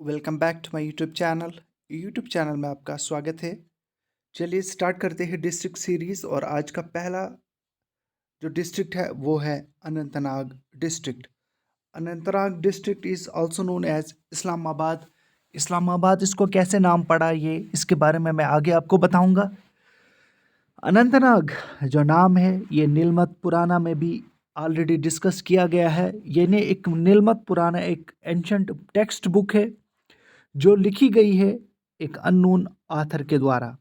Welcome back to my YouTube channel में आपका स्वागत है। चलिए स्टार्ट करते हैं डिस्ट्रिक्ट सीरीज़। और आज का पहला जो डिस्ट्रिक्ट है वो है Anantnag district. Anantnag district is also known as Islamabad. Islamabad इसको कैसे नाम पड़ा, ये इसके बारे में मैं आगे आपको बताऊंगा। अनंतनाग जो नाम है ये नीलमत पुराना में भी ऑलरेडी डिस्कस किया गया है। ये ने एक नीलमत पुराना एक एंशंट टेक्स्ट बुक है जो लिखी गई है एक अननोन आथर के द्वारा।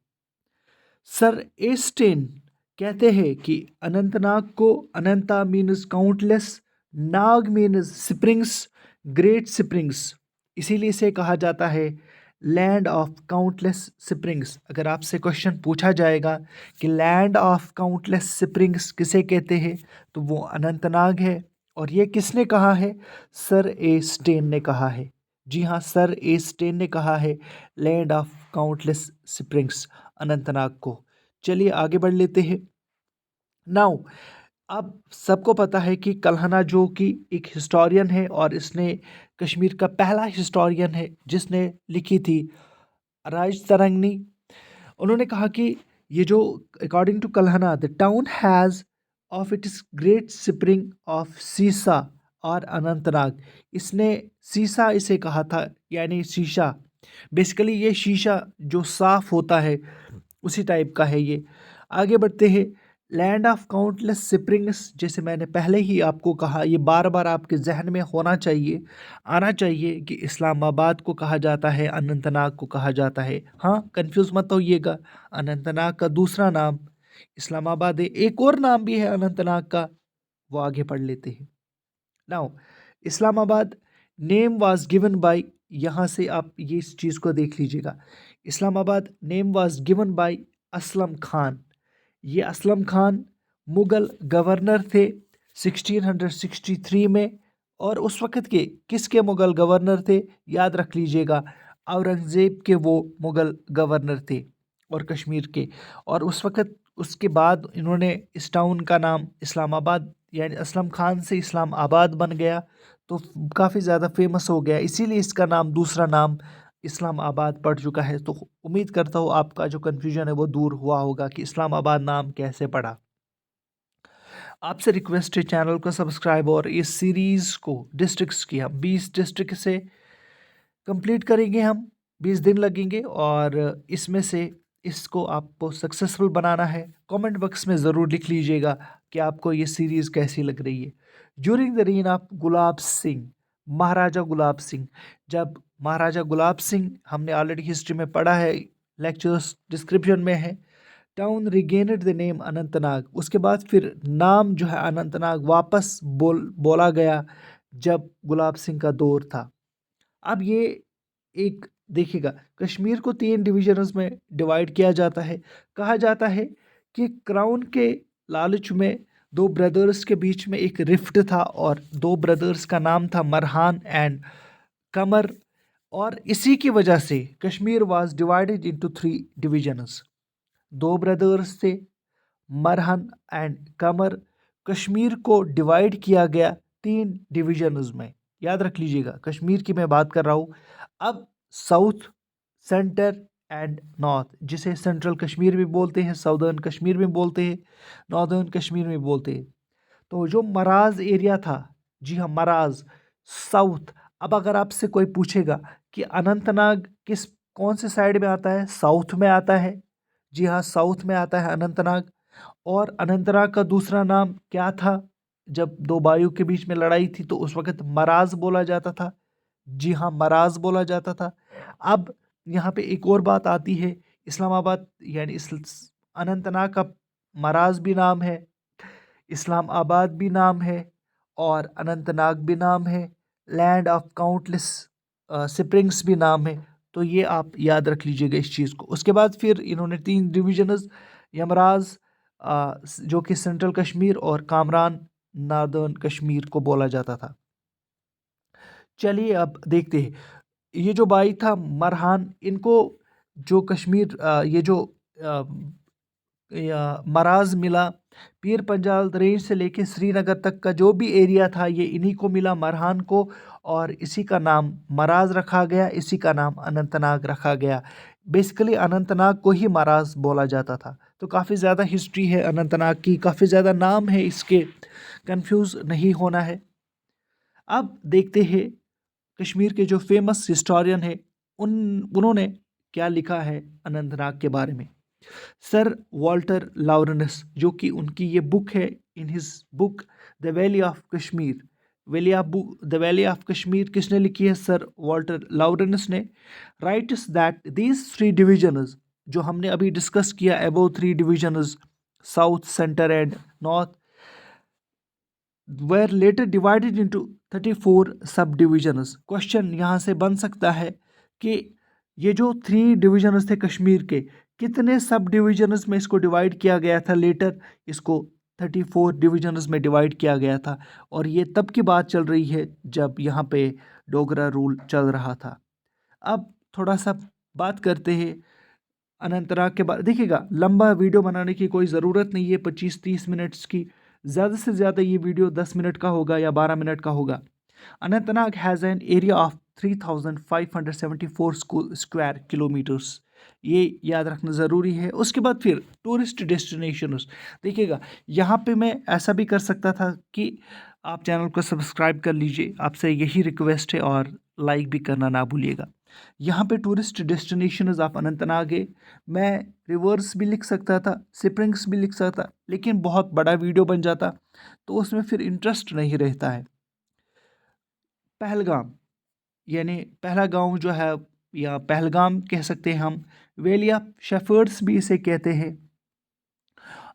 सर एस्टेन कहते हैं कि अनंतनाग को अनंता मीन्स काउंटलेस, नाग मीन्स स्प्रिंग्स, ग्रेट स्प्रिंग्स, इसीलिए इसे कहा जाता है लैंड ऑफ काउंटलेस स्प्रिंग्स। अगर आपसे क्वेश्चन पूछा जाएगा कि लैंड ऑफ काउंटलेस स्प्रिंग्स किसे कहते हैं तो वो अनंतनाग है। और ये किसने कहा है? सर ए स्टेन ने कहा है। जी हाँ, सर ए स्टेन ने कहा है land of countless springs Anantnag को। चलिए आगे बढ़ लेते हैं। नाउ अब सबको पता है कि कल्हना जो कि एक हिस्टोरियन है और इसने कश्मीर का पहला हिस्टोरियन है जिसने लिखी थी राज तरंगनी। उन्होंने कहा कि ये जो according to Kalhana the town has of its great spring of सीसा और अनंतनाग। इसने सीसा इसे कहा था, यानी शीशा। बेसिकली ये शीशा जो साफ होता है उसी टाइप का है ये। आगे बढ़ते हैं। लैंड ऑफ काउंटलेस स्प्रिंग्स, जैसे मैंने पहले ही आपको कहा, ये बार बार आपके जहन में होना चाहिए, आना चाहिए कि इस्लामाबाद को कहा जाता है, अनंतनाग को कहा जाता है। हाँ, कंफ्यूज मत होइएगा, अनंतनाग का दूसरा नाम इस्लामाबाद है। एक और नाम भी है अनंतनाग का, वो आगे पढ़ लेते हैं। Now Islamabad name was given by, यहाँ से आप ये इस चीज़ को देख लीजिएगा। Islamabad name was given by Aslam Khan. ये असलम खान मुग़ल गवर्नर थे 1663 में। और उस वक़्त के किसके मुग़ल गवर्नर थे? याद रख लीजिएगा, औरंगज़ेब के वो मुग़ल गवर्नर थे और कश्मीर के। और उस वक़्त उसके बाद इन्होंने इस टाउन का नाम इस्लामाबाद, यानी असलम खान से इस्लाम आबाद बन गया, तो काफ़ी ज़्यादा फेमस हो गया, इसीलिए इसका नाम दूसरा नाम इस्लामाबाद पड़ चुका है। तो उम्मीद करता हूँ आपका जो कन्फ्यूजन है वो दूर हुआ होगा कि इस्लामाबाद नाम कैसे पड़ा। आपसे रिक्वेस्ट है चैनल को सब्सक्राइब, और इस सीरीज़ को डिस्ट्रिक्ट्स की हम 20 डिस्ट्रिक्ट से कंप्लीट करेंगे। हम 20 दिन लगेंगे और इसमें से इसको आपको सक्सेसफुल बनाना है। कमेंट बॉक्स में ज़रूर लिख लीजिएगा कि आपको ये सीरीज़ कैसी लग रही है। During the rain of Gulab Singh, महाराजा गुलाब सिंह, जब महाराजा गुलाब सिंह, हमने ऑलरेडी हिस्ट्री में पढ़ा है, लेक्चर्स डिस्क्रिप्शन में है। टाउन रिगेनेड द नेम अनंतनाग, उसके बाद फिर नाम जो है अनंतनाग वापस बोला गया जब गुलाब सिंह का दौर था। अब ये एक देखिएगा, कश्मीर को 3 डिविजन्स में डिवाइड किया जाता है। कहा जाता है कि क्राउन के लालच में दो ब्रदर्स के बीच में एक रिफ्ट था, और दो ब्रदर्स का नाम था मरहान एंड कमर। और इसी की वजह से Kashmir was divided into 3 divisions. दो ब्रदर्स थे, मरहन एंड कमर। कश्मीर को डिवाइड किया गया 3 डिविजन्स में। याद रख लीजिएगा, कश्मीर की मैं बात कर रहा हूँ। अब साउथ, सेंटर एंड नॉर्थ, जिसे सेंट्रल कश्मीर भी बोलते हैं, साउदर्न कश्मीर भी बोलते हैं, नॉर्दर्न कश्मीर भी बोलते हैं। तो जो मराज एरिया था, जी हाँ मराज, साउथ। अब अगर आपसे कोई पूछेगा कि अनंतनाग किस कौन से साइड में आता है, साउथ में आता है। जी हाँ, साउथ में आता है अनंतनाग। और अनंतनाग का दूसरा नाम क्या था? जब दो भाइयों के बीच में लड़ाई थी तो उस वक़्त मराज़ बोला जाता था। जी हाँ, मराज़ बोला जाता था। अब यहाँ पे एक और बात आती है, इस्लामाबाद यानी अनंतनाग का मराज़ भी नाम है, इस्लाम आबाद भी नाम है, और अनंतनाग भी नाम है, लैंड ऑफ काउंटलेस स्प्रिंग्स भी नाम है। तो ये आप याद रख लीजिएगा इस चीज़ को। उसके बाद फिर इन्होंने 3 डिविजन्स, यमराज जो कि सेंट्रल कश्मीर, और कामरान नॉर्दर्न कश्मीर को बोला जाता था। चलिए अब देखते हैं, ये जो भाई था मरहान, इनको जो कश्मीर ये जो अ, मराज मिला, पीर पंजाल रेंज से लेके श्रीनगर तक का जो भी एरिया था ये इन्हीं को मिला, मरहान को। और इसी का नाम मराज रखा गया, इसी का नाम अनंतनाग रखा गया। बेसिकली अनंतनाग को ही मराज बोला जाता था। तो काफ़ी ज़्यादा हिस्ट्री है अनंतनाग की, काफ़ी ज़्यादा नाम है इसके, कंफ्यूज नहीं होना है। अब देखते हैं कश्मीर के जो फेमस हिस्टोरियन है उन्होंने क्या लिखा है अनंतनाग के बारे में। सर वॉल्टर लॉरेंस, जो कि उनकी ये बुक है, in his book the valley of Kashmir, the valley of Kashmir किसने लिखी है? सर वॉल्टर लॉरेंस ने। Rights that these three divisions, जो हमने अभी डिस्कस किया, above three divisions, south, centre and north, were later divided into 34 सब डिविजन्स। क्वेश्चन यहाँ से बन सकता है कि ये जो थ्री डिविजन्स थे कश्मीर के, कितने सब डिविजन्स में इसको डिवाइड किया गया था? लेटर इसको 34 डिविजन्स में डिवाइड किया गया था। और ये तब की बात चल रही है जब यहाँ पे डोगरा रूल चल रहा था। अब थोड़ा सा बात करते हैं अनंतनाग के बाद। देखिएगा, लंबा वीडियो बनाने की कोई ज़रूरत नहीं है 25-30 मिनट्स की, ज़्यादा से ज़्यादा ये वीडियो 10 मिनट का होगा या 12 मिनट का होगा। Anantnag has an area of 3574 square kilometres, ये याद रखना ज़रूरी है। उसके बाद फिर टूरिस्ट डेस्टिनेशंस। देखिएगा, यहाँ पे मैं ऐसा भी कर सकता था कि आप चैनल को सब्सक्राइब कर लीजिए, आपसे यही रिक्वेस्ट है, और लाइक भी करना ना भूलिएगा। यहाँ पे टूरिस्ट डेस्टिनेशंस ऑफ अनंतनाग है। मैं रिवर्स भी लिख सकता था, स्प्रिंग्स भी लिख सकता, लेकिन बहुत बड़ा वीडियो बन जाता, तो उसमें फिर इंटरेस्ट नहीं रहता है। पहलगाम, यानी पहला गांव जो है, या पहलगाम कह सकते हैं हम, वैली ऑफ शेफर्ड्स भी इसे कहते हैं।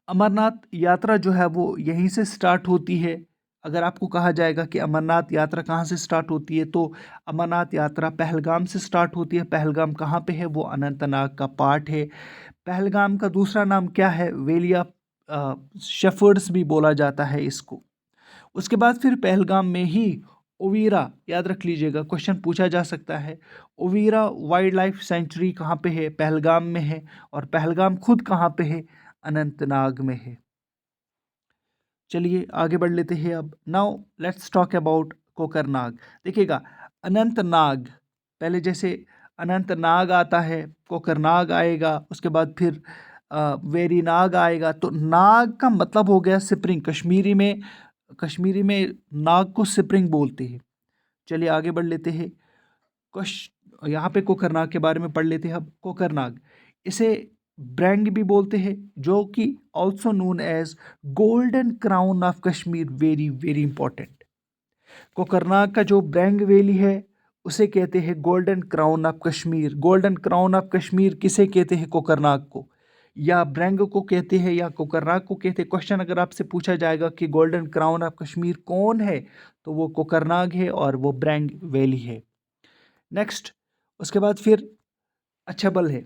अमरनाथ यात्रा जो है वो यहीं से स्टार्ट होती है। अगर आपको कहा जाएगा कि अमरनाथ यात्रा कहाँ से स्टार्ट होती है, तो अमरनाथ यात्रा पहलगाम से स्टार्ट होती है। पहलगाम कहाँ पे है? वो अनंतनाग का पार्ट है। पहलगाम का दूसरा नाम क्या है? वैली ऑफ शेफर्ड्स भी बोला जाता है इसको। उसके बाद फिर पहलगाम में ही ओवीरा, याद रख लीजिएगा, क्वेश्चन पूछा जा सकता है। ओवीरा वाइल्ड लाइफ सेंचुरी कहाँ पे है? पहलगाम में है। और पहलगाम खुद कहाँ पे है? अनंतनाग में है। चलिए आगे बढ़ लेते हैं। अब now let's talk about Kokernag. देखिएगा, अनंतनाग, पहले जैसे अनंतनाग आता है, कोकरनाग आएगा, उसके बाद फिर वेरीनाग आएगा। तो नाग का मतलब हो गया स्प्रिंग। कश्मीरी में नाग को स्प्रिंग बोलते हैं। चलिए आगे बढ़ लेते हैं। यहाँ पे कोकरनाग के बारे में पढ़ लेते हैं। अब कोकरनाग, इसे ब्रैंग भी बोलते हैं, जो कि also known as golden crown of Kashmir. Very very important. Kokernag का जो ब्रैंग वैली है उसे कहते हैं golden crown of Kashmir. Golden crown of Kashmir किसे कहते हैं? कोकरनाग को, या ब्रैंग को कहते हैं, या कोकरनाग को कहते हैं। क्वेश्चन अगर आपसे पूछा जाएगा कि गोल्डन क्राउन ऑफ कश्मीर कौन है, तो वो कोकरनाग है और वो ब्रैंग वैली है। नेक्स्ट, उसके बाद फिर अछबल है।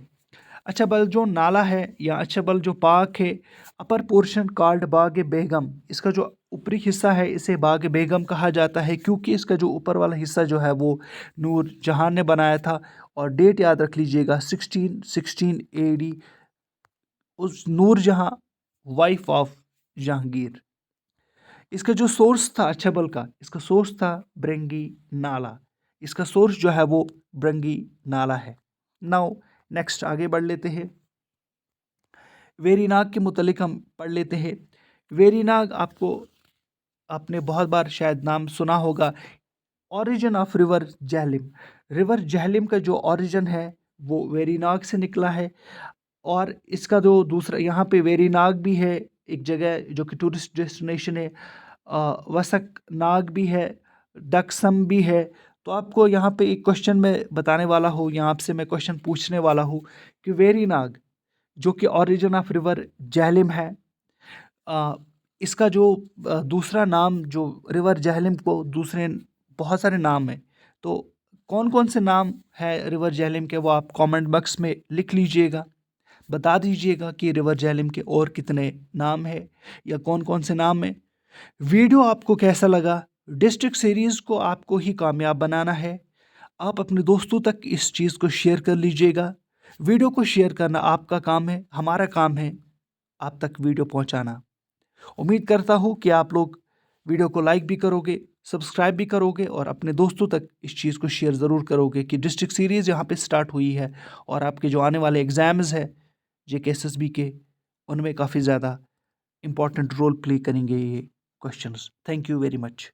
अछबल जो नाला है या अछबल जो पार्क है, अपर पोर्शन कॉल्ड बाग बेगम। इसका जो ऊपरी हिस्सा है इसे बाग बेगम कहा जाता है, क्योंकि इसका जो ऊपर वाला हिस्सा जो है वो नूर जहां ने बनाया था। और डेट याद रख लीजिएगा, 1616 AD। उस नूर जहां, वाइफ ऑफ जहांगीर। इसका जो सोर्स था अछबल का, इसका सोर्स था ब्रंगी नाला। इसका सोर्स जो है वो ब्रंगी नाला है। नाउ नेक्स्ट आगे बढ़ लेते हैं। वेरीनाग के मुतलिक हम पढ़ लेते हैं। वेरीनाग आपने बहुत बार शायद नाम सुना होगा। Origin of river Jhelum. River Jhelum का जो ओरिजिन है वो वेरीनाग से निकला है। और इसका जो दूसरा, यहाँ पे वेरीनाग भी है एक जगह जो कि टूरिस्ट डेस्टिनेशन है। वसक नाग भी है, डकसम भी है। तो आपको यहाँ पे एक क्वेश्चन में बताने वाला हूँ, यहाँ आपसे मैं क्वेश्चन पूछने वाला हूँ कि वेरीनाग जो कि ओरिजिन ऑफ रिवर जहलिम है, अ, इसका जो दूसरा नाम, जो रिवर जहलिम को दूसरे बहुत सारे नाम है, तो कौन कौन से नाम है रिवर जहलिम के, वो आप कमेंट बॉक्स में लिख लीजिएगा। बता दीजिएगा कि रिवर जहलिम के और कितने नाम है या कौन कौन से नाम है। वीडियो आपको कैसा लगा? डिस्ट्रिक्ट सीरीज़ को आपको ही कामयाब बनाना है। आप अपने दोस्तों तक इस चीज़ को शेयर कर लीजिएगा। वीडियो को शेयर करना आपका काम है, हमारा काम है आप तक वीडियो पहुंचाना। उम्मीद करता हूं कि आप लोग वीडियो को लाइक भी करोगे सब्सक्राइब भी करोगे और अपने दोस्तों तक इस चीज़ को शेयर ज़रूर करोगे कि डिस्ट्रिक्ट सीरीज़ यहाँ पे स्टार्ट हुई है और आपके जो आने वाले एग्ज़ाम्स है JK SSB के, उनमें काफ़ी ज़्यादा इम्पोर्टेंट रोल प्ले करेंगे ये questions. Thank you very much.